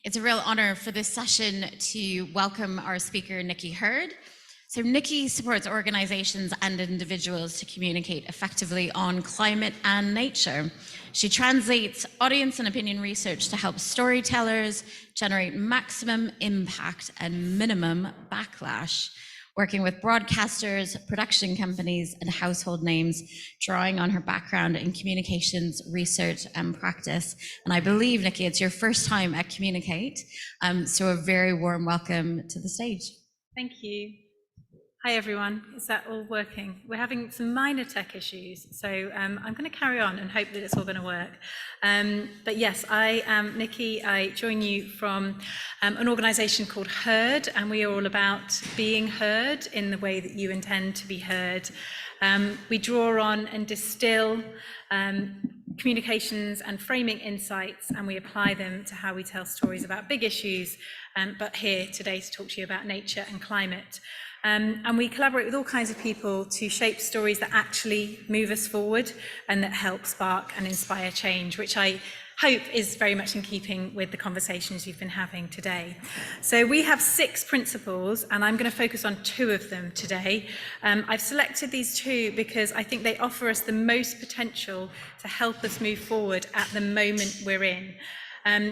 It's a real honor for this session to welcome our speaker, Nicky Hurd. So Nicky supports organizations and individuals to communicate effectively on climate and nature. She translates audience and opinion research to help storytellers generate maximum impact and minimum backlash, working with broadcasters, production companies, and household names, drawing on her background in communications, research, and practice. And I believe, Nicky, it's your first time at Communicate, so a very warm welcome to the stage. Thank you. Hi everyone, is that all working? We're having some minor tech issues, so I'm going to carry on and hope that it's all going to work. But yes, I am Nicky. I join you from an organisation called Hurd, and we are all about being heard in the way that you intend to be heard. We draw on and distill communications and framing insights, and we apply them to how we tell stories about big issues, but here today to talk to you about nature and climate. And we collaborate with all kinds of people to shape stories that actually move us forward and that help spark and inspire change, which I hope is very much in keeping with the conversations you've been having today. So we have 6 principles, and I'm going to focus on 2 of them today. I've selected these 2 because I think they offer us the most potential to help us move forward at the moment we're in.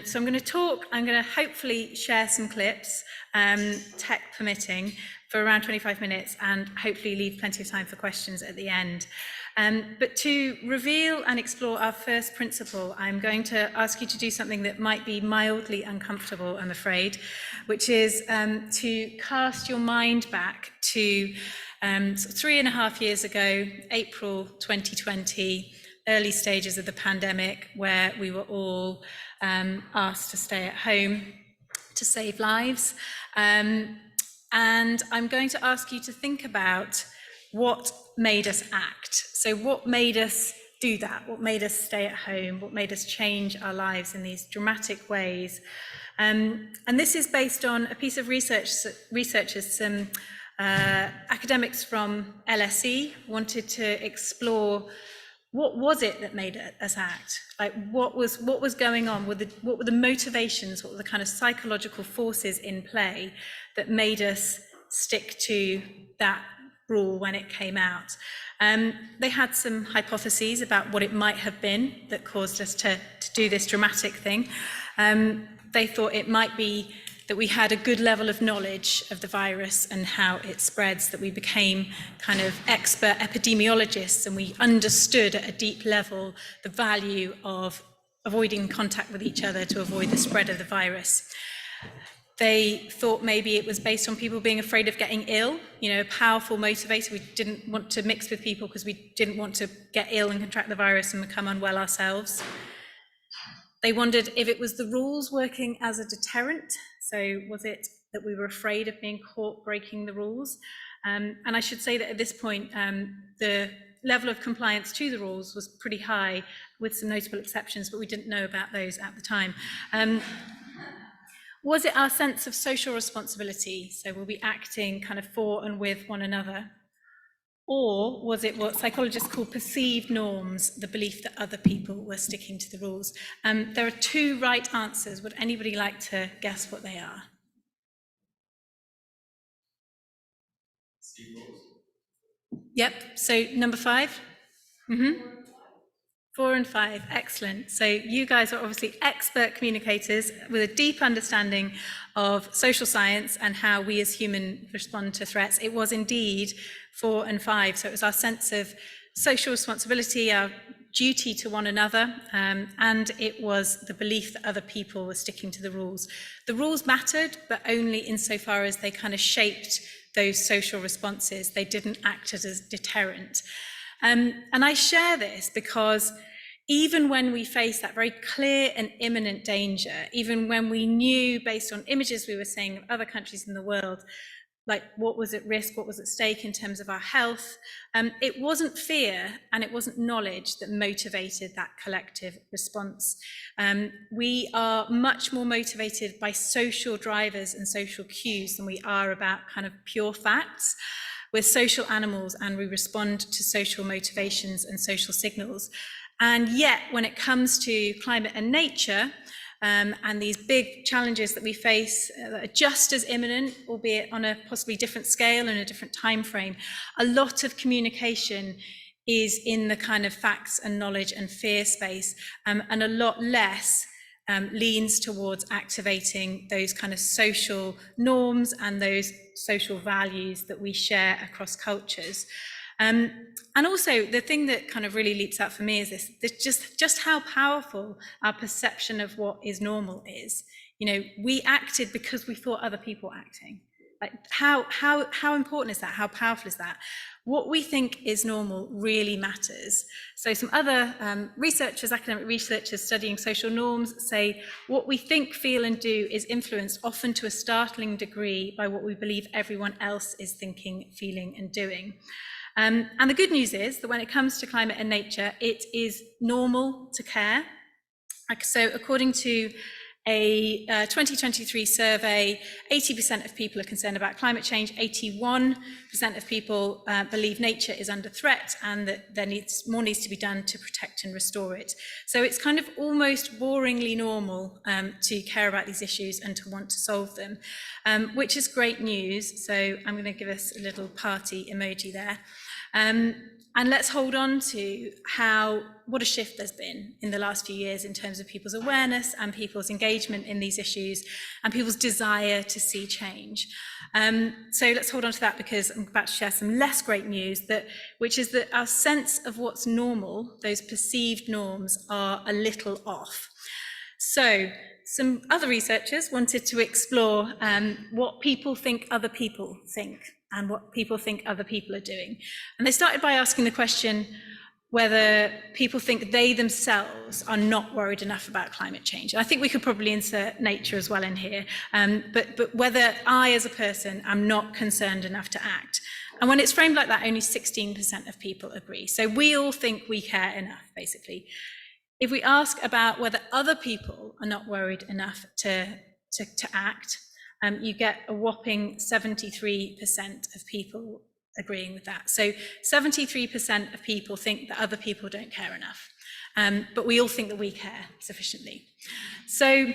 So I'm going to hopefully share some clips, tech permitting, for around 25 minutes, and hopefully leave plenty of time for questions at the end. But to reveal and explore our first principle, I'm going to ask you to do something that might be mildly uncomfortable, I'm afraid, which is to cast your mind back to 3.5 years ago, April 2020, early stages of the pandemic, where we were all asked to stay at home to save lives. And I'm going to ask you to think about what made us act. So what made us do that? What made us stay at home? What made us change our lives in these dramatic ways? And this is based on a piece of researchers, some academics from LSE wanted to explore what was it that made us act? Like what was going on? What were the motivations? What were the kind of psychological forces in play that made us stick to that rule when it came out? They had some hypotheses about what it might have been that caused us to do this dramatic thing. They thought it might be that we had a good level of knowledge of the virus and how it spreads, that we became kind of expert epidemiologists, and we understood at a deep level the value of avoiding contact with each other to avoid the spread of the virus. They thought maybe it was based on people being afraid of getting ill, a powerful motivator. We didn't want to mix with people because we didn't want to get ill and contract the virus and become unwell ourselves. They wondered if it was the rules working as a deterrent. So was it that we were afraid of being caught breaking the rules? And I should say that at this point, the level of compliance to the rules was pretty high, with some notable exceptions, but we didn't know about those at the time. Was it our sense of social responsibility? So were we acting kind of for and with one another? Or was it what psychologists call perceived norms, the belief that other people were sticking to the rules? There are 2 right answers. Would anybody like to guess what they are? Yep, so number 5? 4 and 5, excellent. So you guys are obviously expert communicators with a deep understanding of social science and how we as humans respond to threats. It was indeed 4 and 5. So it was our sense of social responsibility, our duty to one another, and it was the belief that other people were sticking to the rules. The rules mattered, but only insofar as they kind of shaped those social responses. They didn't act as a deterrent. And I share this because even when we faced that very clear and imminent danger, even when we knew based on images we were seeing of other countries in the world, like what was at risk, what was at stake in terms of our health, it wasn't fear and it wasn't knowledge that motivated that collective response. We are much more motivated by social drivers and social cues than we are about kind of pure facts. We're social animals and we respond to social motivations and social signals. And yet, when it comes to climate and nature, and these big challenges that we face that are just as imminent, albeit on a possibly different scale and a different time frame, a lot of communication is in the kind of facts and knowledge and fear space, and a lot less leans towards activating those kind of social norms and those social values that we share across cultures. And also the thing that kind of really leaps out for me is this just how powerful our perception of what is normal is. You know, we acted because we thought other people were acting. Like how important is that? How powerful is that? What we think is normal really matters. So some other researchers, academic researchers studying social norms say what we think, feel and do is influenced often to a startling degree by what we believe everyone else is thinking, feeling and doing. And the good news is that when it comes to climate and nature, it is normal to care. So according to a 2023 survey, 80% of people are concerned about climate change, 81% of people believe nature is under threat and that more needs to be done to protect and restore it. So it's kind of almost boringly normal to care about these issues and to want to solve them, which is great news. So I'm going to give us a little party emoji there. And let's hold on to what a shift there's been in the last few years in terms of people's awareness and people's engagement in these issues and people's desire to see change. So let's hold on to that, because I'm about to share some less great news, which is that our sense of what's normal, those perceived norms, are a little off. So some other researchers wanted to explore what people think other people think and what people think other people are doing. And they started by asking the question whether people think they themselves are not worried enough about climate change. And I think we could probably insert nature as well in here, but whether I as a person am not concerned enough to act. And when it's framed like that, only 16% of people agree. So we all think we care enough, basically. If we ask about whether other people are not worried enough to act, you get a whopping 73% of people agreeing with that. So 73% of people think that other people don't care enough, but we all think that we care sufficiently. So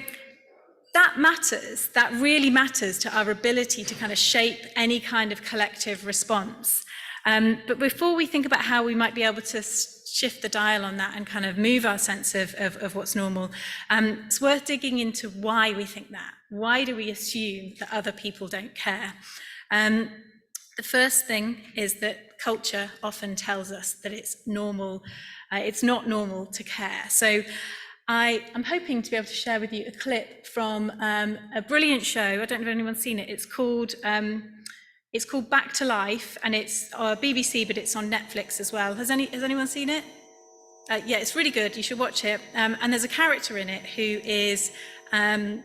that matters, that really matters to our ability to kind of shape any kind of collective response. But before we think about how we might be able to shift the dial on that and kind of move our sense of what's normal, it's worth digging into why we think that. Why do we assume that other people don't care? The first thing is that culture often tells us that it's normal, it's not normal to care. So I'm hoping to be able to share with you a clip from a brilliant show. I don't know if anyone's seen it. It's called Back to Life, and it's BBC, but it's on Netflix as well. Has anyone seen it? Yeah, it's really good. You should watch it. And there's a character in it who is an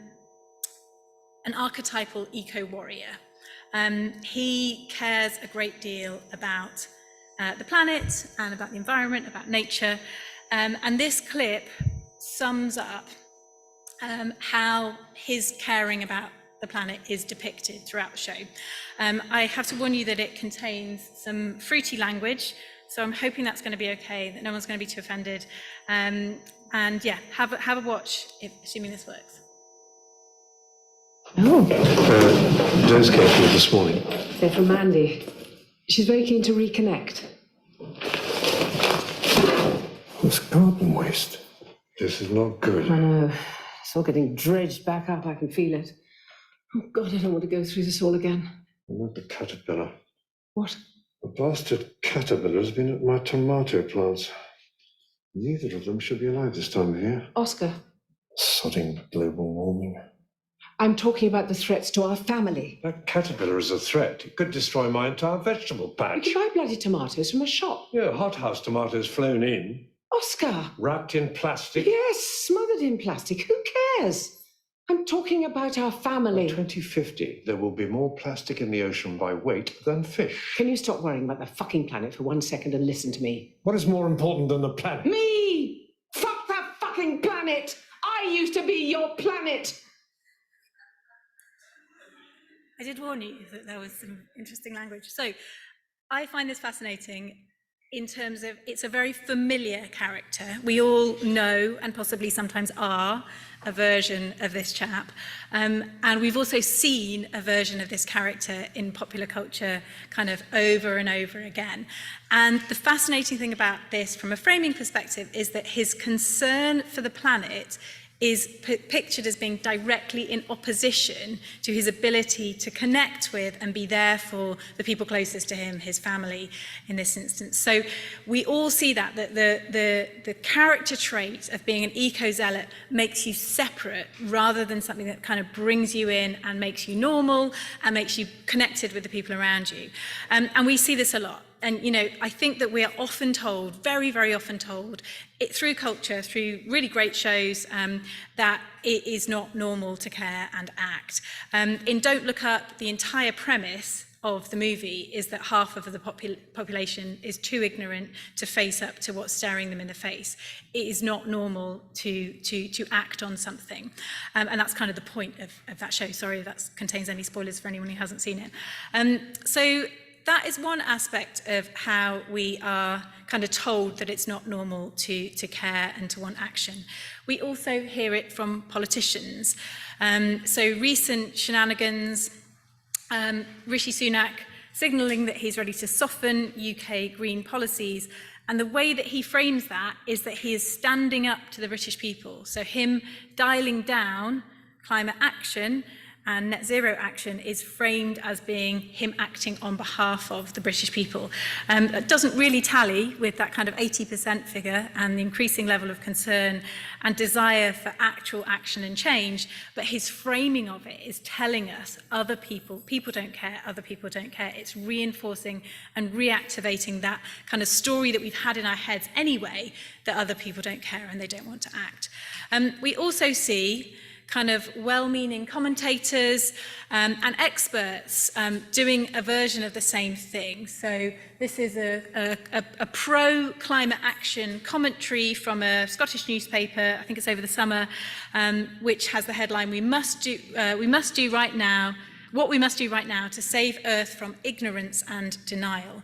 archetypal eco-warrior. He cares a great deal about the planet and about the environment, about nature. And this clip sums up how his caring about the planet is depicted throughout the show. I have to warn you that it contains some fruity language, so I'm hoping that's going to be okay, that no one's going to be too offended. And yeah, have a watch, assuming this works. Oh. Joe's came here this morning. They're from Mandy. She's very keen to reconnect. It's garden waste. This is not good. I know. It's all getting dredged back up. I can feel it. Oh, God, I don't want to go through this all again. Not the caterpillar. What? The bastard caterpillar has been at my tomato plants. Neither of them should be alive this time of year. Oscar. Sodding global warming. I'm talking about the threats to our family. That caterpillar is a threat. It could destroy my entire vegetable You patch. can buy bloody tomatoes from a shop. Yeah, hothouse tomatoes flown in. Oscar! Wrapped in plastic. Yes, smothered in plastic. Who cares? I'm talking about our family. By 2050, there will be more plastic in the ocean by weight than fish. Can you stop worrying about the fucking planet for 1 second and listen to me? What is more important than the planet? Me! Fuck that fucking planet! I used to be your planet! I did warn you that there was some interesting language. So I find this fascinating in terms of it's a very familiar character. We all know and possibly sometimes are a version of this chap. And we've also seen a version of this character in popular culture kind of over and over again. And the fascinating thing about this from a framing perspective is that his concern for the planet is pictured as being directly in opposition to his ability to connect with and be there for the people closest to him, his family in this instance. So we all see that the character trait of being an eco-zealot makes you separate rather than something that kind of brings you in and makes you normal and makes you connected with the people around you. And we see this a lot. And, you know, I think that we are often told, very, very often told, through culture, through really great shows, that it is not normal to care and act. In Don't Look Up, the entire premise of the movie is that half of the population is too ignorant to face up to what's staring them in the face. It is not normal to act on something. And that's kind of the point of that show. Sorry if that contains any spoilers for anyone who hasn't seen it. So that is one aspect of how we are kind of told that it's not normal to care and to want action. We also hear it from politicians. So recent shenanigans, Rishi Sunak signalling that he's ready to soften UK green policies. And the way that he frames that is that he is standing up to the British people. So him dialing down climate action and net zero action is framed as being him acting on behalf of the British people. It doesn't really tally with that kind of 80% figure and the increasing level of concern and desire for actual action and change, but his framing of it is telling us other people don't care, other people don't care. It's reinforcing and reactivating that kind of story that we've had in our heads anyway, that other people don't care and they don't want to act. We also see kind of well-meaning commentators and experts doing a version of the same thing. So this is a pro-climate action commentary from a Scottish newspaper, I think it's over the summer, which has the headline, what we must do right now to save Earth from ignorance and denial.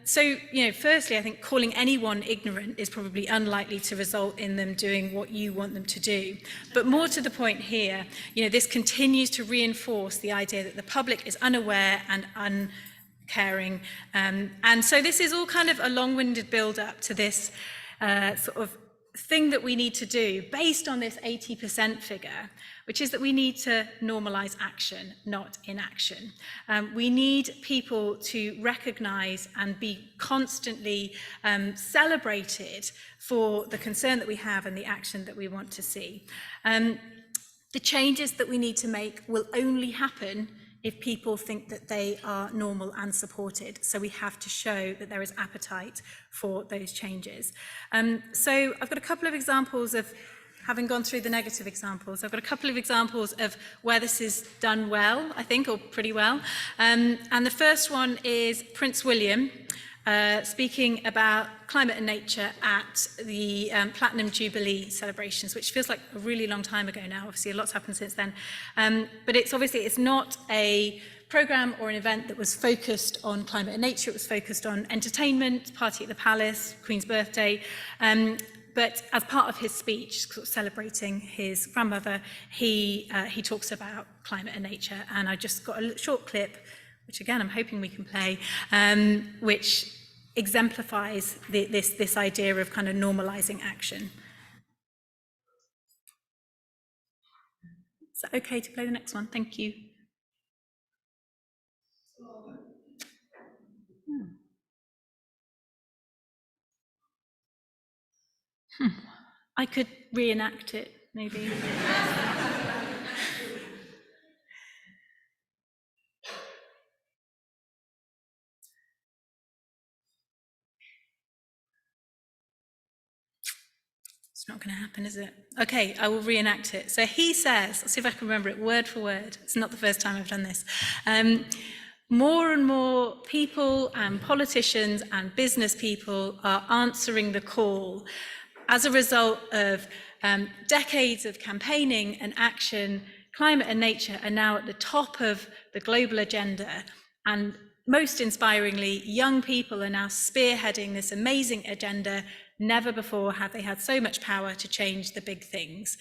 So, you know, firstly, I think calling anyone ignorant is probably unlikely to result in them doing what you want them to do. But more to the point here, you know, this continues to reinforce the idea that the public is unaware and uncaring. And so this is all kind of a long-winded build-up to this sort of thing that we need to do based on this 80% figure, which is that we need to normalize action, not inaction. We need people to recognize and be constantly celebrated for the concern that we have and the action that we want to see. The changes that we need to make will only happen if people think that they are normal and supported. So we have to show that there is appetite for those changes. So I've got a couple of examples of, having gone through the negative examples, I've got a couple of examples of where this is done well, I think, or pretty well. And the first one is Prince William speaking about climate and nature at the Platinum Jubilee celebrations, which feels like a really long time ago now. Obviously, a lot's happened since then. But it's not a programme or an event that was focused on climate and nature. It was focused on entertainment, party at the palace, Queen's birthday. But as part of his speech, sort of celebrating his grandmother, he talks about climate and nature. And I just got a short clip, which again, I'm hoping we can play, which exemplifies this idea of kind of normalizing action. Is that okay to play the next one? Thank you. I could reenact it, maybe. It's not going to happen, is it? Okay, I will reenact it. So he says, let's see if I can remember it word for word. It's not the first time I've done this. More and more people and politicians and business people are answering the call as a result of decades of campaigning and action. Climate and nature are now at the top of the global agenda, and most inspiringly, young people are now spearheading this amazing agenda. Never before have they had so much power to change the big things.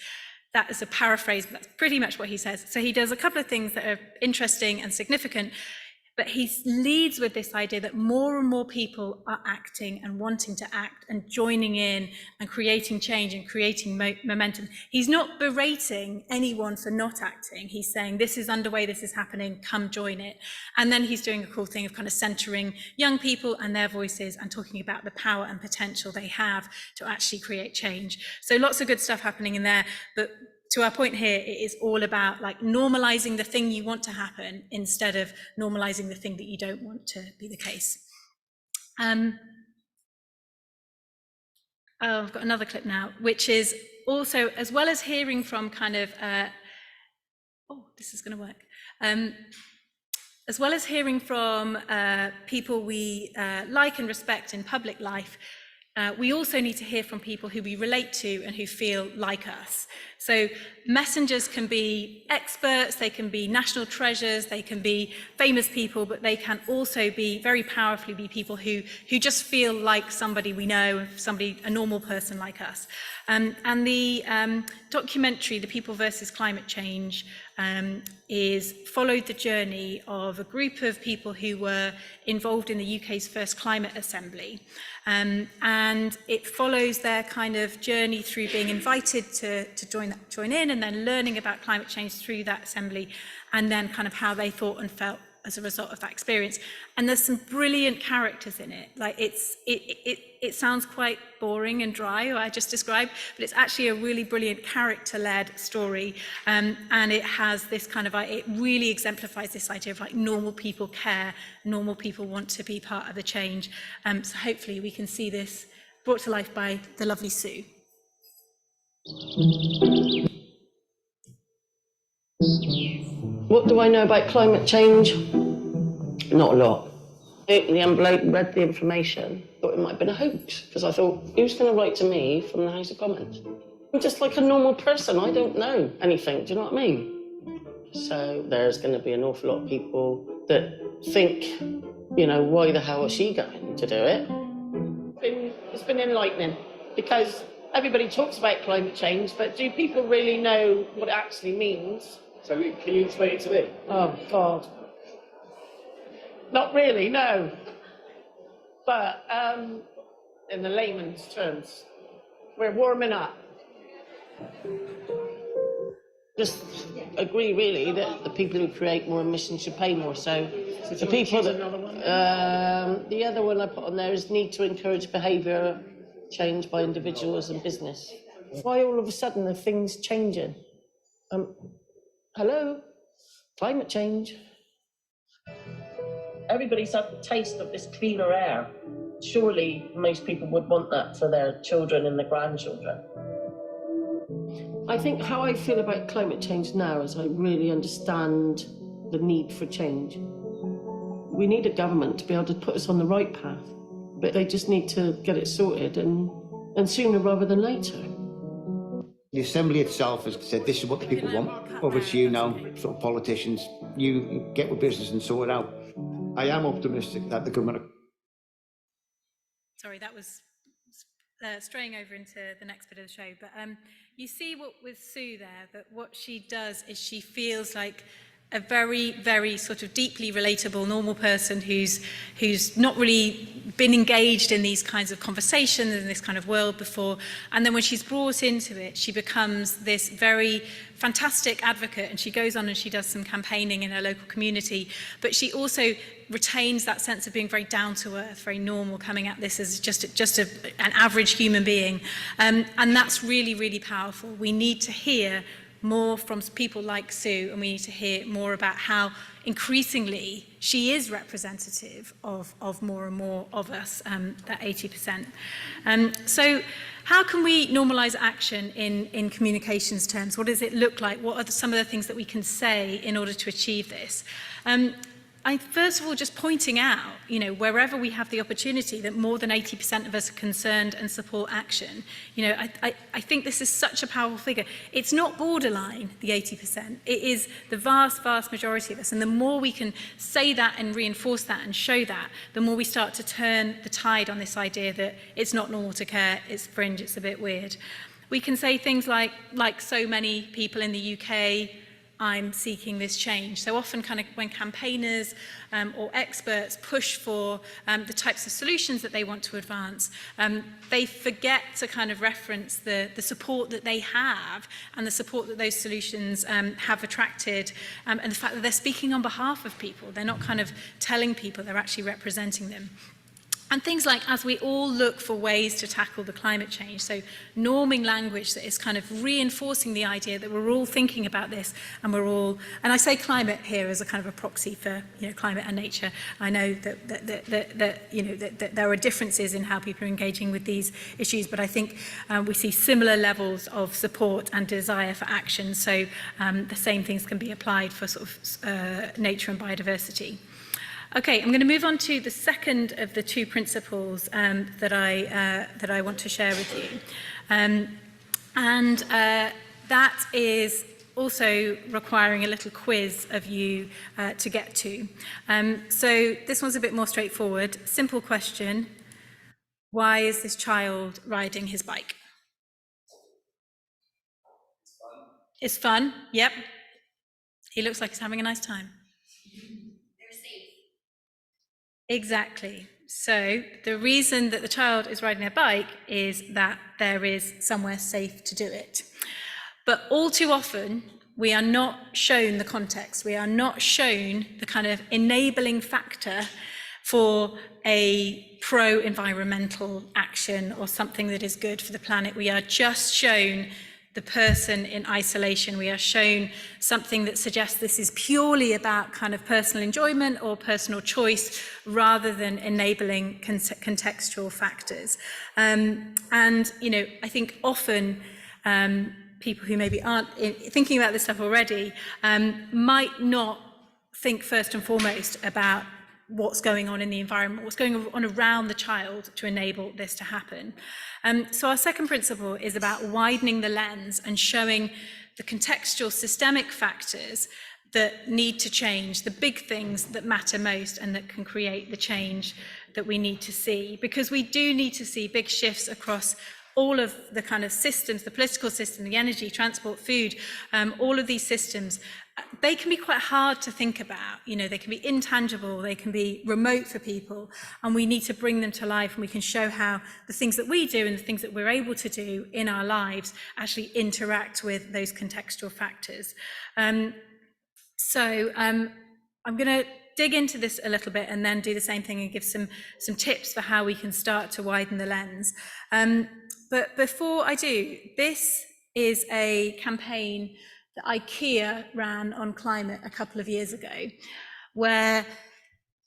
That is a paraphrase, but that's pretty much what he says. So he does a couple of things that are interesting and significant, but he leads with this idea that more and more people are acting and wanting to act and joining in and creating change and creating momentum. He's not berating anyone for not acting. He's saying, this is underway, this is happening, come join it. And then he's doing a cool thing of kind of centering young people and their voices and talking about the power and potential they have to actually create change. So lots of good stuff happening in there, but to our point here, it is all about like normalizing the thing you want to happen instead of normalizing the thing that you don't want to be the case. I've got another clip now, which is also, as well as hearing from kind of, this is going to work. As well as hearing from people we like and respect in public life, we also need to hear from people who we relate to and who feel like us. So messengers can be experts, they can be national treasures, they can be famous people, but they can also be very powerfully be people who just feel like somebody we know, a normal person like us. And the documentary, The People versus Climate Change, followed the journey of a group of people who were involved in the UK's first climate assembly. And it follows their kind of journey through being invited to join in and then learning about climate change through that assembly, and then kind of how they thought and felt as a result of that experience. And there's some brilliant characters in it. Like it sounds quite boring and dry, what I just described, but it's actually a really brilliant character-led story. And it has this kind of, it really exemplifies this idea of like normal people care, normal people want to be part of the change. So hopefully we can see this brought to life by the lovely Sue. What do I know about climate change? Not a lot. I opened the envelope, read the information, thought it might have been a hoax, because I thought, who's going to write to me from the House of Commons? I'm just like a normal person, I don't know anything, do you know what I mean? So there's going to be an awful lot of people that think, you know, why the hell is she going to do it? It's been enlightening, because everybody talks about climate change, but do people really know what it actually means? So can you explain it to me? Oh, God. Not really, no. But in the layman's terms, we're warming up. Just agree, really, that the people who create more emissions should pay more. So the people that... the other one I put on there is need to encourage behaviour change by individuals and business. Why all of a sudden are things changing? Hello? Climate change. Everybody's had the taste of this cleaner air. Surely most people would want that for their children and their grandchildren. I think how I feel about climate change now is I really understand the need for change. We need a government to be able to put us on the right path, but they just need to get it sorted and sooner rather than later. The Assembly itself has said this is what the people want. Over to you now, sort of politicians, you get with business and sort it out. I am optimistic that the government... Sorry, that was straying over into the next bit of the show, but you see what with Sue there, that what she does is she feels like a very, very sort of deeply relatable, normal person who's not really been engaged in these kinds of conversations in this kind of world before. And then when she's brought into it, she becomes this very fantastic advocate, and she goes on and she does some campaigning in her local community, but she also retains that sense of being very down to earth, very normal, coming at this as just an average human being. And that's really, really powerful. We need to hear more from people like Sue, and we need to hear more about how increasingly she is representative of more and more of us, that 80%. So how can we normalise action in communications terms? What does it look like? What are some of the things that we can say in order to achieve this? first of all, just pointing out, wherever we have the opportunity that more than 80% of us are concerned and support action, I think this is such a powerful figure. It's not borderline, the 80%. It is the vast, vast majority of us. And the more we can say that and reinforce that and show that, the more we start to turn the tide on this idea that it's not normal to care, it's fringe, it's a bit weird. We can say things like so many people in the UK, I'm seeking this change. So often kind of when campaigners or experts push for the types of solutions that they want to advance, they forget to kind of reference the support that they have and the support that those solutions have attracted, and the fact that they're speaking on behalf of people. They're not kind of telling people, they're actually representing them. And things like, as we all look for ways to tackle the climate change, so norming language that is kind of reinforcing the idea that we're all thinking about this, and and I say climate here as a kind of a proxy for, climate and nature. I know that there are differences in how people are engaging with these issues, but I think we see similar levels of support and desire for action. So the same things can be applied for sort of nature and biodiversity. Okay, I'm going to move on to the second of the two principles that I want to share with you. That is also requiring a little quiz of you to get to. So this one's a bit more straightforward. Simple question. Why is this child riding his bike? It's fun. Yep. He looks like he's having a nice time. Exactly. So the reason that the child is riding a bike is that there is somewhere safe to do it. But all too often, we are not shown the context. We are not shown the kind of enabling factor for a pro-environmental action or something that is good for the planet. We are just shown the person in isolation. We are shown something that suggests this is purely about kind of personal enjoyment or personal choice rather than enabling contextual factors. And, I think often people who maybe aren't thinking about this stuff already might not think first and foremost about what's going on in the environment, what's going on around the child to enable this to happen. So our second principle is about widening the lens and showing the contextual systemic factors that need to change, the big things that matter most and that can create the change that we need to see. Because we do need to see big shifts across all of the kind of systems, the political system, the energy, transport, food, all of these systems. They can be quite hard to think about, they can be intangible, they can be remote for people, and we need to bring them to life, and we can show how the things that we do and the things that we're able to do in our lives actually interact with those contextual factors. So I'm going to dig into this a little bit and then do the same thing and give some tips for how we can start to widen the lens. But before I do, this is a campaign that IKEA ran on climate a couple of years ago, where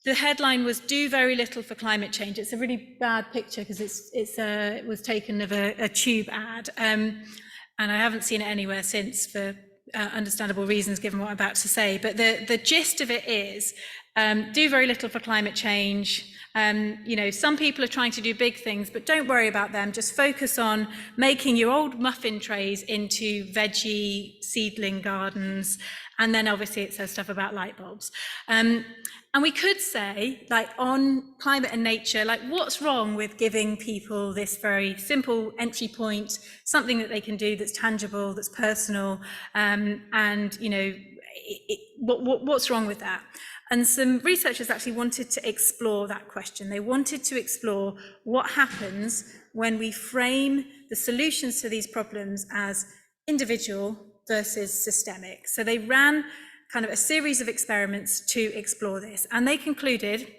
the headline was "Do very little for climate change." It's a really bad picture because it was taken of a tube ad, and I haven't seen it anywhere since for understandable reasons given what I'm about to say. But the gist of it is, do very little for climate change. Some people are trying to do big things, but don't worry about them. Just focus on making your old muffin trays into veggie seedling gardens. And then obviously it says stuff about light bulbs. And we could say, like, on climate and nature, like, what's wrong with giving people this very simple entry point, something that they can do that's tangible, that's personal, what's wrong with that? And some researchers actually wanted to explore that question. They wanted to explore what happens when we frame the solutions to these problems as individual versus systemic. So they ran kind of a series of experiments to explore this, and they concluded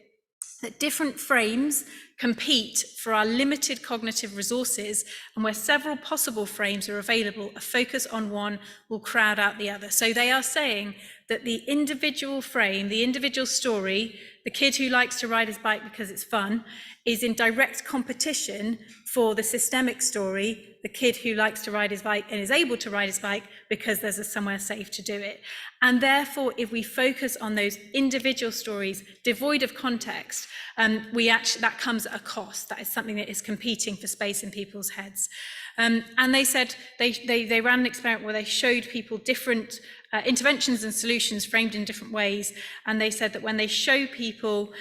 that different frames compete for our limited cognitive resources, and where several possible frames are available, a focus on one will crowd out the other. So they are saying that the individual frame, the individual story, the kid who likes to ride his bike because it's fun, is in direct competition for the systemic story, the kid who likes to ride his bike and is able to ride his bike because there's somewhere safe to do it. And therefore, if we focus on those individual stories devoid of context, that comes at a cost. That is something that is competing for space in people's heads. And they said they ran an experiment where they showed people different interventions and solutions framed in different ways. And they said that when they show people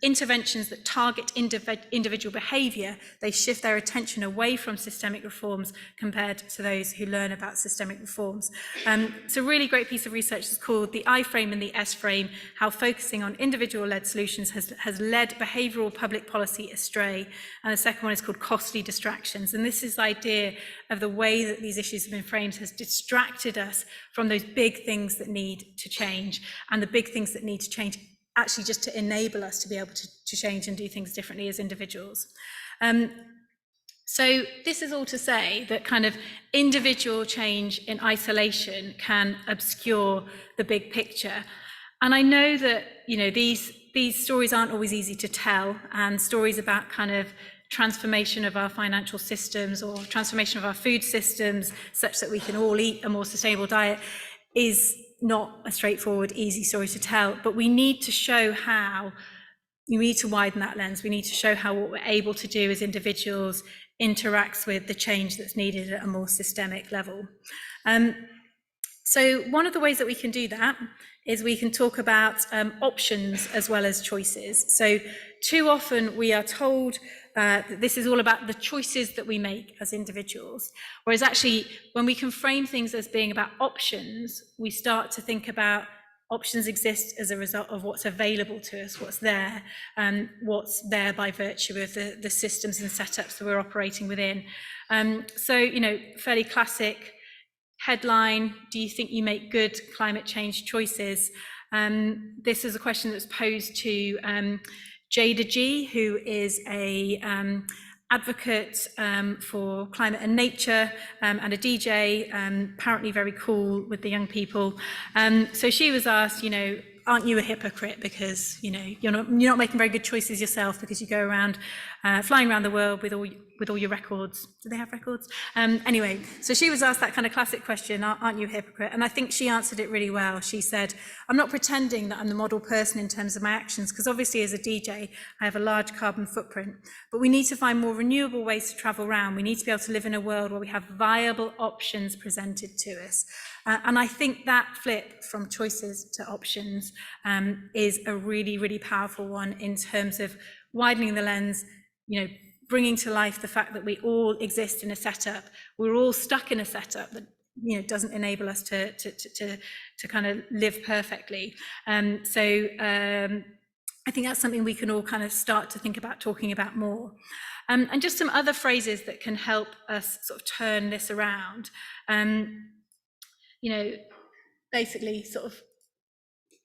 interventions that target individual behaviour, they shift their attention away from systemic reforms compared to those who learn about systemic reforms. It's a really great piece of research. It's called The I Frame and the S Frame, How Focusing on Individual-Led Solutions has led behavioural public policy astray. And the second one is called Costly Distractions. And this is the idea of the way that these issues have been framed has distracted us from those big things that need to change, and the big things that need to change actually just to enable us to be able to change and do things differently as individuals. So this is all to say that kind of individual change in isolation can obscure the big picture. And I know that, you know, these stories aren't always easy to tell, and stories about kind of transformation of our financial systems or transformation of our food systems such that we can all eat a more sustainable diet is not a straightforward, easy story to tell, but we need to show how, we need to widen that lens. We need to show how what we're able to do as individuals interacts with the change that's needed at a more systemic level. So one of the ways that we can do that is we can talk about options as well as choices. So too often we are told that this is all about the choices that we make as individuals, whereas actually when we can frame things as being about options, we start to think about options exist as a result of what's available to us, what's there by virtue of the systems and setups that we're operating within. So, you know, fairly classic headline, do you think you make good climate change choices? This is a question that's posed to Jada G, who is a advocate for climate and nature and a DJ, apparently very cool with the young people. So she was asked, you know, aren't you a hypocrite because, you know, you're not making very good choices yourself because you go around flying around the world with all your records. Do they have records? Anyway, so she was asked that kind of classic question, aren't you a hypocrite? And I think she answered it really well. She said, I'm not pretending that I'm the model person in terms of my actions, because obviously as a DJ, I have a large carbon footprint, but we need to find more renewable ways to travel around. We need to be able to live in a world where we have viable options presented to us. And I think that flip from choices to options is a really, really powerful one in terms of widening the lens, you know, bringing to life the fact that we all exist in a setup. We're all stuck in a setup that, you know, doesn't enable us to kind of live perfectly. So I think that's something we can all kind of start to think about talking about more. And just some other phrases that can help us sort of turn this around. You know, basically sort of,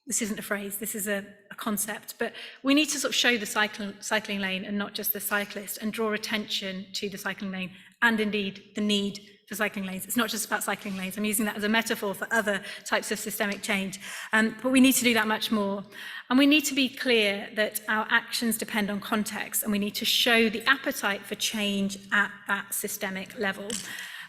this isn't a phrase, this is a concept, but we need to sort of show the cycling lane and not just the cyclist, and draw attention to the cycling lane and indeed the need for cycling lanes. It's not just about cycling lanes. I'm using that as a metaphor for other types of systemic change, but we need to do that much more. And we need to be clear that our actions depend on context, and we need to show the appetite for change at that systemic level.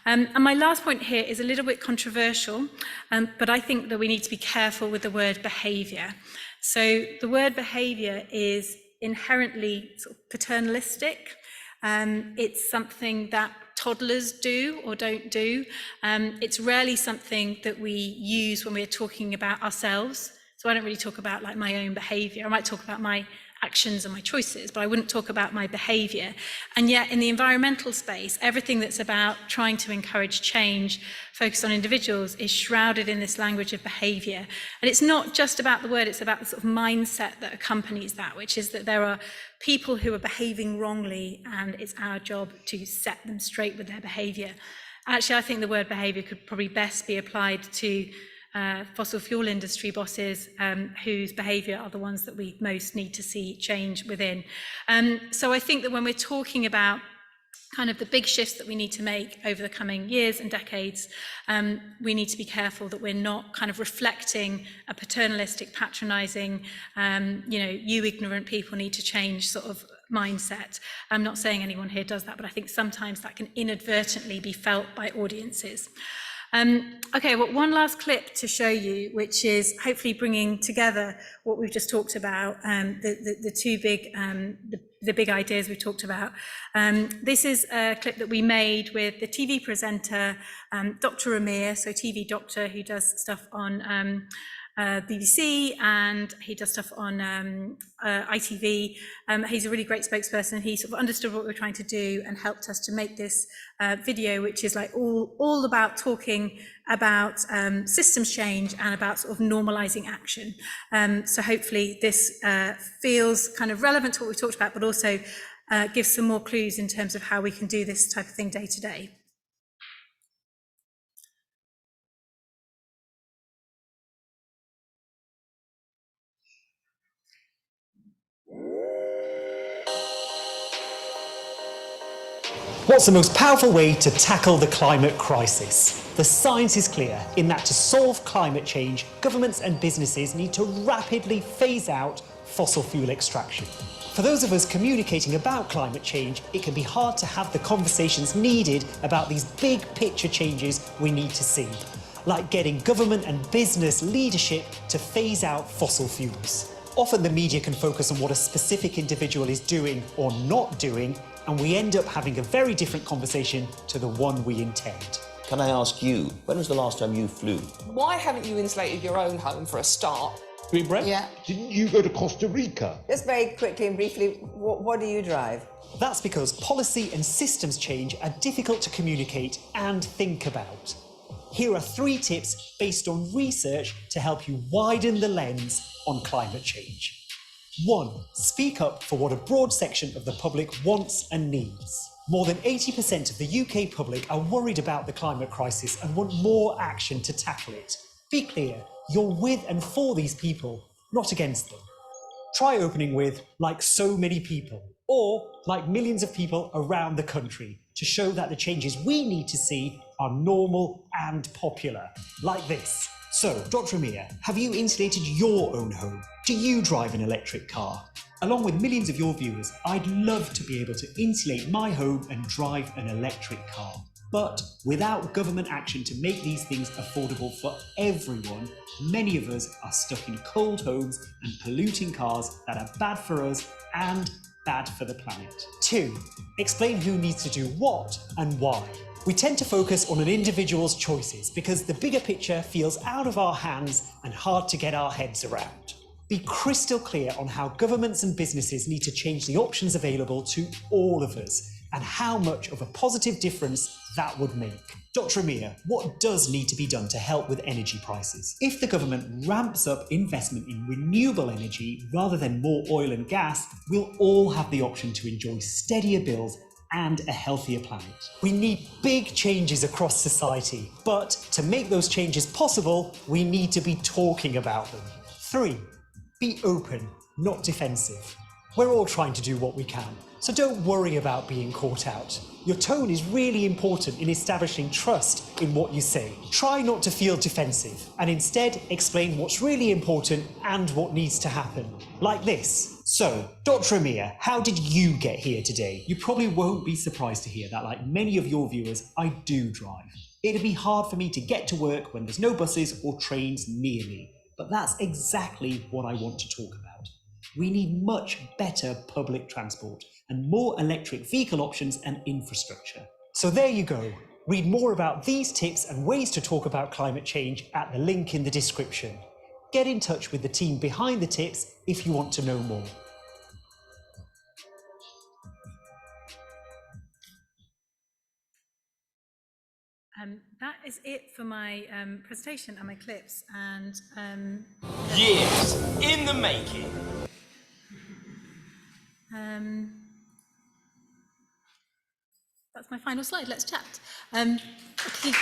And my last point here is a little bit controversial, but I think that we need to be careful with the word behaviour. So the word behaviour is inherently sort of paternalistic. It's something that toddlers do or don't do. It's rarely something that we use when we're talking about ourselves. So I don't really talk about like my own behaviour. I might talk about my actions and my choices, but I wouldn't talk about my behaviour. And yet in the environmental space, everything that's about trying to encourage change, focused on individuals, is shrouded in this language of behaviour. And it's not just about the word, it's about the sort of mindset that accompanies that, which is that there are people who are behaving wrongly, and it's our job to set them straight with their behaviour. Actually, I think the word behaviour could probably best be applied to fossil fuel industry bosses whose behaviour are the ones that we most need to see change within. So I think that when we're talking about kind of the big shifts that we need to make over the coming years and decades, we need to be careful that we're not kind of reflecting a paternalistic, patronising, you ignorant people need to change sort of mindset. I'm not saying anyone here does that, but I think sometimes that can inadvertently be felt by audiences. Okay, well, one last clip to show you, which is hopefully bringing together what we've just talked about, the two big, the big ideas we talked about. This is a clip that we made with the TV presenter, Dr. Amir, so TV doctor who does stuff on BBC, and he does stuff on ITV. He's a really great spokesperson. He sort of understood what we were trying to do and helped us to make this video, which is like all about talking about systems change and about sort of normalizing action. So hopefully this feels kind of relevant to what we talked about, but also gives some more clues in terms of how we can do this type of thing day to day. What's the most powerful way to tackle the climate crisis? The science is clear in that to solve climate change, governments and businesses need to rapidly phase out fossil fuel extraction. For those of us communicating about climate change, it can be hard to have the conversations needed about these big picture changes we need to see, like getting government and business leadership to phase out fossil fuels. Often the media can focus on what a specific individual is doing or not doing, and we end up having a very different conversation to the one we intend. Can I ask you, when was the last time you flew? Why haven't you insulated your own home for a start? Green Brett? Yeah. Didn't you go to Costa Rica? Just very quickly and briefly, what do you drive? That's because policy and systems change are difficult to communicate and think about. Here are 3 tips based on research to help you widen the lens on climate change. 1. Speak up for what a broad section of the public wants and needs. More than 80% of the UK public are worried about the climate crisis and want more action to tackle it. Be clear, you're with and for these people, not against them. Try opening with, like so many people, or like millions of people around the country, to show that the changes we need to see are normal and popular, like this. So, Dr. Amir, have you insulated your own home? Do you drive an electric car? Along with millions of your viewers, I'd love to be able to insulate my home and drive an electric car. But without government action to make these things affordable for everyone, many of us are stuck in cold homes and polluting cars that are bad for us and bad for the planet. 2. Explain who needs to do what and why. We tend to focus on an individual's choices because the bigger picture feels out of our hands and hard to get our heads around. Be crystal clear on how governments and businesses need to change the options available to all of us and how much of a positive difference that would make. Dr. Amir, what does need to be done to help with energy prices? If the government ramps up investment in renewable energy rather than more oil and gas, we'll all have the option to enjoy steadier bills and a healthier planet. We need big changes across society, but to make those changes possible, we need to be talking about them. 3. Be open, not defensive. We're all trying to do what we can, so don't worry about being caught out. Your tone is really important in establishing trust in what you say. Try not to feel defensive, and instead explain what's really important and what needs to happen. Like this. So, Dr. Amir, how did you get here today? You probably won't be surprised to hear that, like many of your viewers, I do drive. It'd be hard for me to get to work when there's no buses or trains near me, but that's exactly what I want to talk about. We need much better public transport and more electric vehicle options and infrastructure. So there you go. Read more about these tips and ways to talk about climate change at the link in the description. Get in touch with the team behind the tips if you want to know more. That is it for my presentation and my clips. And years in the making. That's my final slide. Let's chat. Fantastic.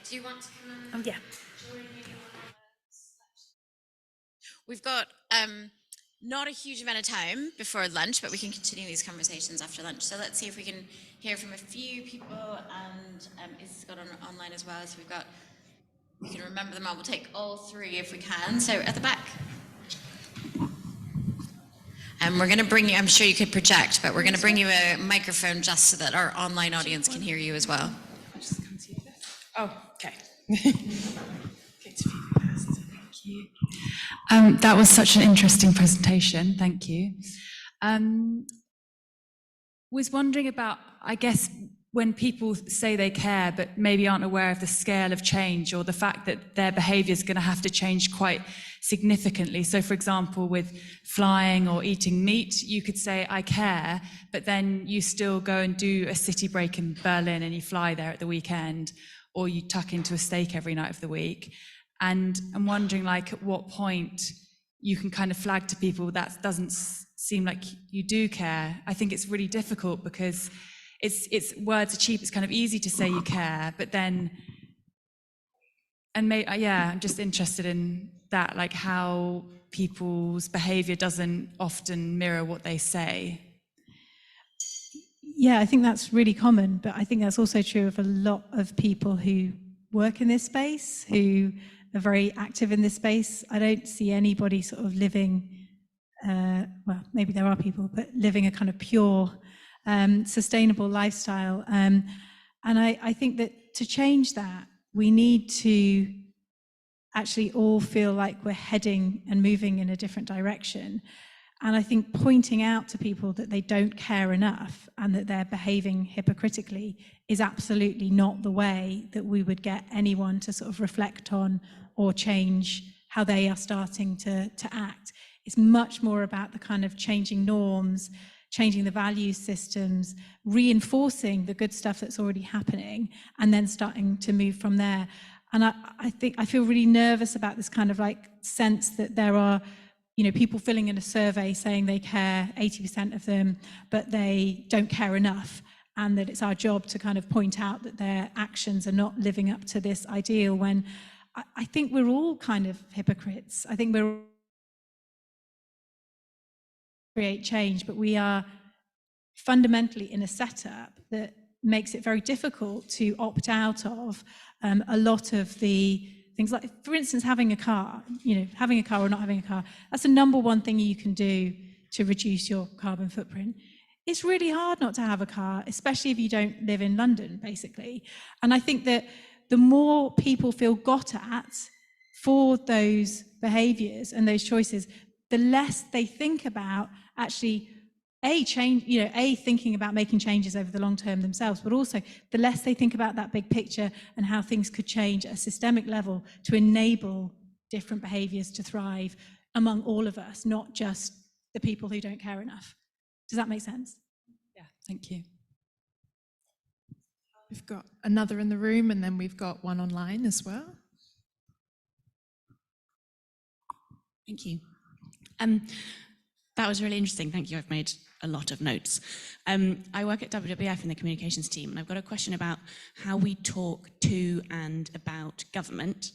Do you want to come yeah. We've got not a huge amount of time before lunch, but we can continue these conversations after lunch. So let's see if we can hear from a few people, and it's got online as well. So we can remember them all. We'll take all three if we can. So at the back. And we're going to bring you, I'm sure you could project, but we're going to bring you a microphone just so that our online audience can hear you as well. I'll just come to you first. Oh, okay. Thank you. That was such an interesting presentation. Thank you. Was wondering about, I guess, when people say they care but maybe aren't aware of the scale of change or the fact that their behaviour is going to have to change quite significantly. So, for example, with flying or eating meat, you could say, I care, but then you still go and do a city break in Berlin and you fly there at the weekend, or you tuck into a steak every night of the week. And I'm wondering, like, at what point you can kind of flag to people that doesn't seem like you do care. I think it's really difficult because it's words are cheap. It's kind of easy to say you care, but then, I'm just interested in that, like how people's behavior doesn't often mirror what they say. Yeah, I think that's really common, but I think that's also true of a lot of people who work in this space, who are very active in this space. I don't see anybody sort of living, well, maybe there are people, but living a kind of pure, sustainable lifestyle. And I think that to change that, we need to actually all feel like we're heading and moving in a different direction. And I think pointing out to people that they don't care enough and that they're behaving hypocritically is absolutely not the way that we would get anyone to sort of reflect on or change how they are starting to act. It's much more about the kind of changing norms, changing the value systems, reinforcing the good stuff that's already happening, and then starting to move from there. And I think I feel really nervous about this kind of like sense that there are, you know, people filling in a survey saying they care, 80% of them, but they don't care enough, and that it's our job to kind of point out that their actions are not living up to this ideal, when I think we're all kind of hypocrites. I think we're create change, but we are fundamentally in a setup that makes it very difficult to opt out of a lot of the things, like, for instance, having a car, you know, having a car or not having a car. That's the number one thing you can do to reduce your carbon footprint. It's really hard not to have a car, especially if you don't live in London, basically. And I think that the more people feel got at for those behaviours and those choices, the less they think about actually thinking about making changes over the long term themselves, but also the less they think about that big picture and how things could change at a systemic level to enable different behaviours to thrive among all of us, not just the people who don't care enough. Does that make sense? Yeah, thank you. We've got another in the room, and then we've got one online as well. Thank you. That was really interesting. Thank you. I've made a lot of notes. I work at WWF in the communications team, and I've got a question about how we talk to and about government.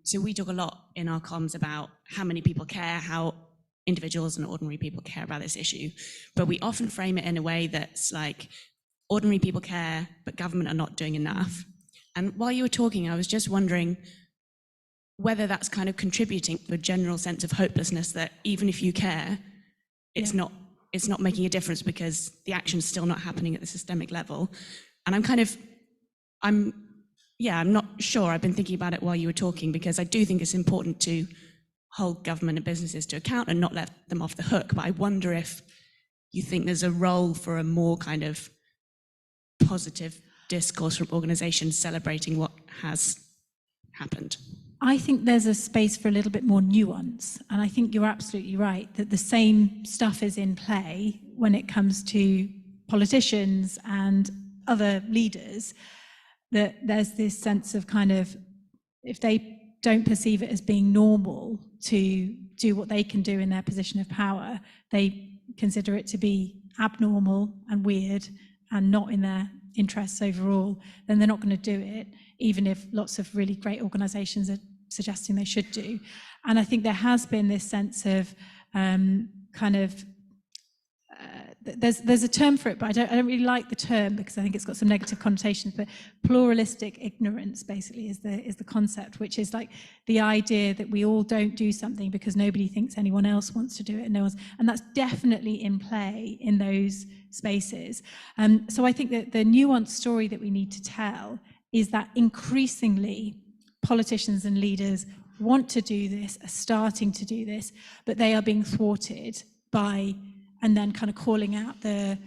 So we talk a lot in our comms about how many people care, how individuals and ordinary people care about this issue, but we often frame it in a way that's like, ordinary people care, but government are not doing enough. And while you were talking, I was just wondering whether that's kind of contributing to a general sense of hopelessness that even if you care, it's not making a difference because the action's still not happening at the systemic level. And I'm not sure. I've been thinking about it while you were talking, because I do think it's important to hold government and businesses to account and not let them off the hook. But I wonder if you think there's a role for a more kind of positive discourse from organisations celebrating what has happened. I think there's a space for a little bit more nuance, and I think you're absolutely right that the same stuff is in play when it comes to politicians and other leaders, that there's this sense of kind of, if they don't perceive it as being normal to do what they can do in their position of power, they consider it to be abnormal and weird and not in their interests overall, then they're not going to do it, even if lots of really great organisations are suggesting they should do. And I think there has been this sense of there's a term for it, but I don't really like the term because I think it's got some negative connotations. But pluralistic ignorance basically is the concept, which is like the idea that we all don't do something because nobody thinks anyone else wants to do it, and that's definitely in play in those spaces. So I think that the nuanced story that we need to tell is that increasingly politicians and leaders want to do this, are starting to do this, but they are being thwarted by, and then kind of calling out the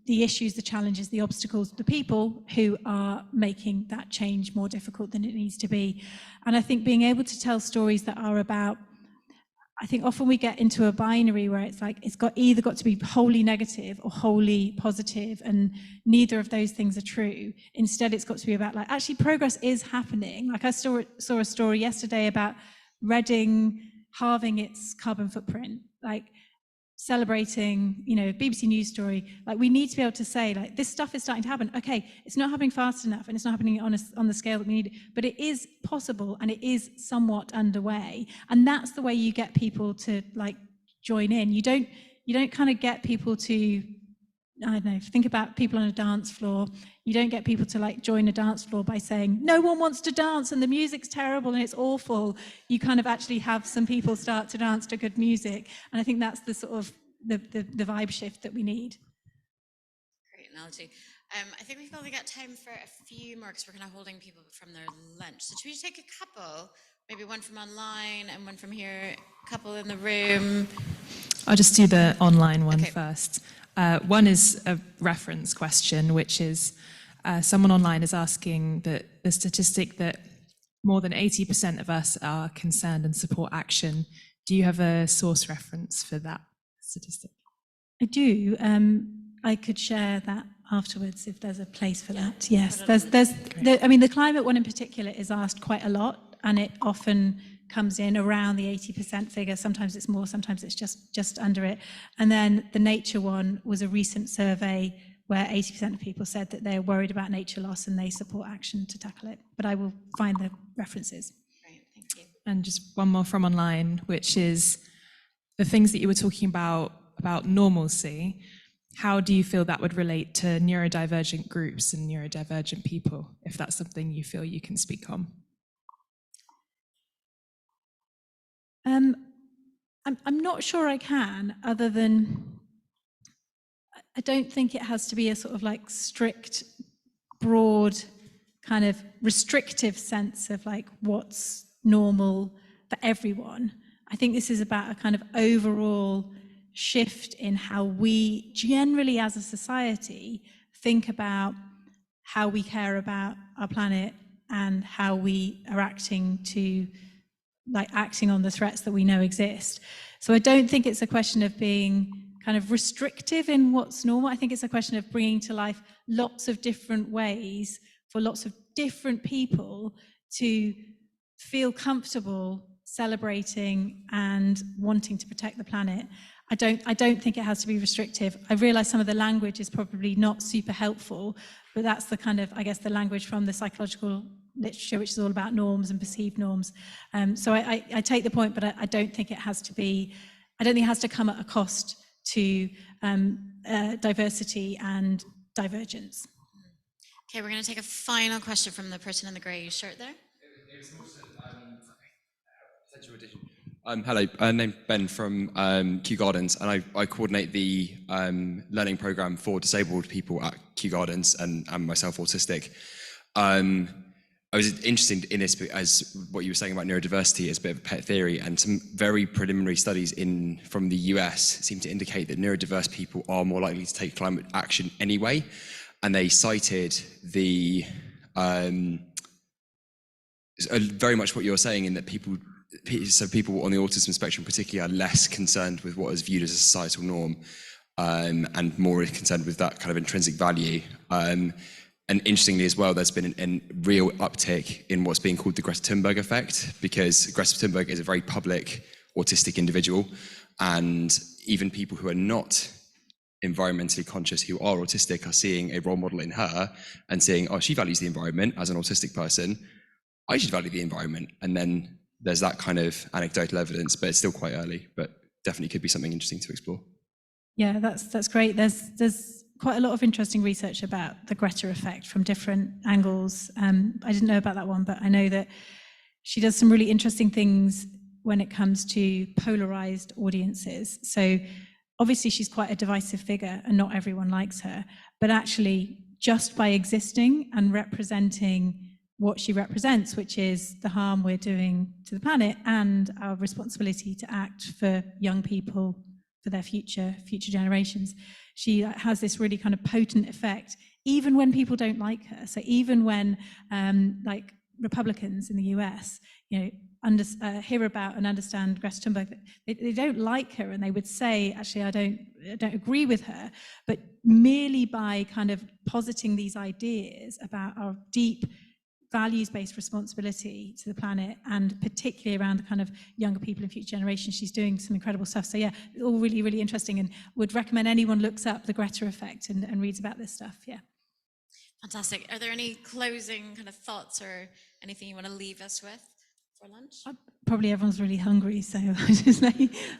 issues, the challenges, the obstacles, the people who are making that change more difficult than it needs to be. And I think being able to tell stories that are about, I think often we get into a binary where it's like, it's either got to be wholly negative or wholly positive, and neither of those things are true. Instead, it's got to be about like, actually progress is happening. Like I saw a story yesterday about Reading halving its carbon footprint, like celebrating, BBC News story. Like we need to be able to say, like, this stuff is starting to happen. Okay, it's not happening fast enough and it's not happening on the scale that we need, but it is possible and it is somewhat underway. And that's the way you get people to like join in. You don't kind of get people to, I don't know, think about people on a dance floor. You don't get people to like join a dance floor by saying, no one wants to dance and the music's terrible and it's awful. You kind of actually have some people start to dance to good music. And I think that's the sort of the vibe shift that we need. Great analogy. I think we've probably got time for a few more because we're kind of holding people from their lunch. So should we take a couple? Maybe one from online and one from here, a couple in the room. I'll just do the online one first. One is a reference question, which is someone online is asking that the statistic that more than 80% of us are concerned and support action. Do you have a source reference for that statistic? I do. I could share that afterwards if there's a place for that. Yes, the climate one in particular is asked quite a lot, and it often comes in around the 80% figure. Sometimes it's more, sometimes it's just under it. And then the nature one was a recent survey where 80% of people said that they're worried about nature loss and they support action to tackle it. But I will find the references. Great, thank you. And just one more from online, which is the things that you were talking about normalcy. How do you feel that would relate to neurodivergent groups and neurodivergent people, if that's something you feel you can speak on? I'm not sure I can, other than I don't think it has to be a sort of like strict, broad, kind of restrictive sense of like what's normal for everyone. I think this is about a kind of overall shift in how we generally as a society think about how we care about our planet and how we are acting on the threats that we know exist. So I don't think it's a question of being kind of restrictive in what's normal. I think it's a question of bringing to life lots of different ways for lots of different people to feel comfortable celebrating and wanting to protect the planet. I don't think it has to be restrictive. I realise some of the language is probably not super helpful, but that's the kind of, I guess, the language from the psychological literature, which is all about norms and perceived norms. So I take the point, but I don't think it has to be, I don't think it has to come at a cost to diversity and divergence. Okay, we're going to take a final question from the person in the grey shirt there. Hello, name's Ben from Kew Gardens, and I coordinate the learning programme for disabled people at Kew Gardens, and myself autistic. I was interested in this as what you were saying about neurodiversity as a bit of a pet theory, and some very preliminary studies from the US seem to indicate that neurodiverse people are more likely to take climate action anyway, and they cited the very much what you're saying in that people on the autism spectrum particularly are less concerned with what is viewed as a societal norm, and more concerned with that kind of intrinsic value. And interestingly as well, there's been a real uptick in what's being called the Greta Thunberg effect, because Greta Thunberg is a very public autistic individual, and even people who are not environmentally conscious who are autistic are seeing a role model in her and seeing, oh, she values the environment as an autistic person. I should value the environment. And then there's that kind of anecdotal evidence, but it's still quite early, but definitely could be something interesting to explore. Yeah, that's great. There's quite a lot of interesting research about the Greta effect from different angles. I didn't know about that one, but I know that she does some really interesting things when it comes to polarized audiences. So obviously she's quite a divisive figure and not everyone likes her, but actually just by existing and representing what she represents, which is the harm we're doing to the planet and our responsibility to act for young people, for their future generations. She has this really kind of potent effect, even when people don't like her. So even when like Republicans in the US, hear about and understand Greta Thunberg, they don't like her, and they would say, actually, I don't agree with her, but merely by kind of positing these ideas about our deep values-based responsibility to the planet, and particularly around the kind of younger people and future generations, she's doing some incredible stuff. So yeah, all really, really interesting, and would recommend anyone looks up the Greta effect and reads about this stuff. Yeah. Fantastic. Are there any closing kind of thoughts or anything you want to leave us with for lunch? Probably everyone's really hungry, so I just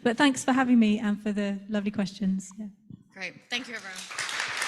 but thanks for having me and for the lovely questions. Yeah. Great. Thank you, everyone.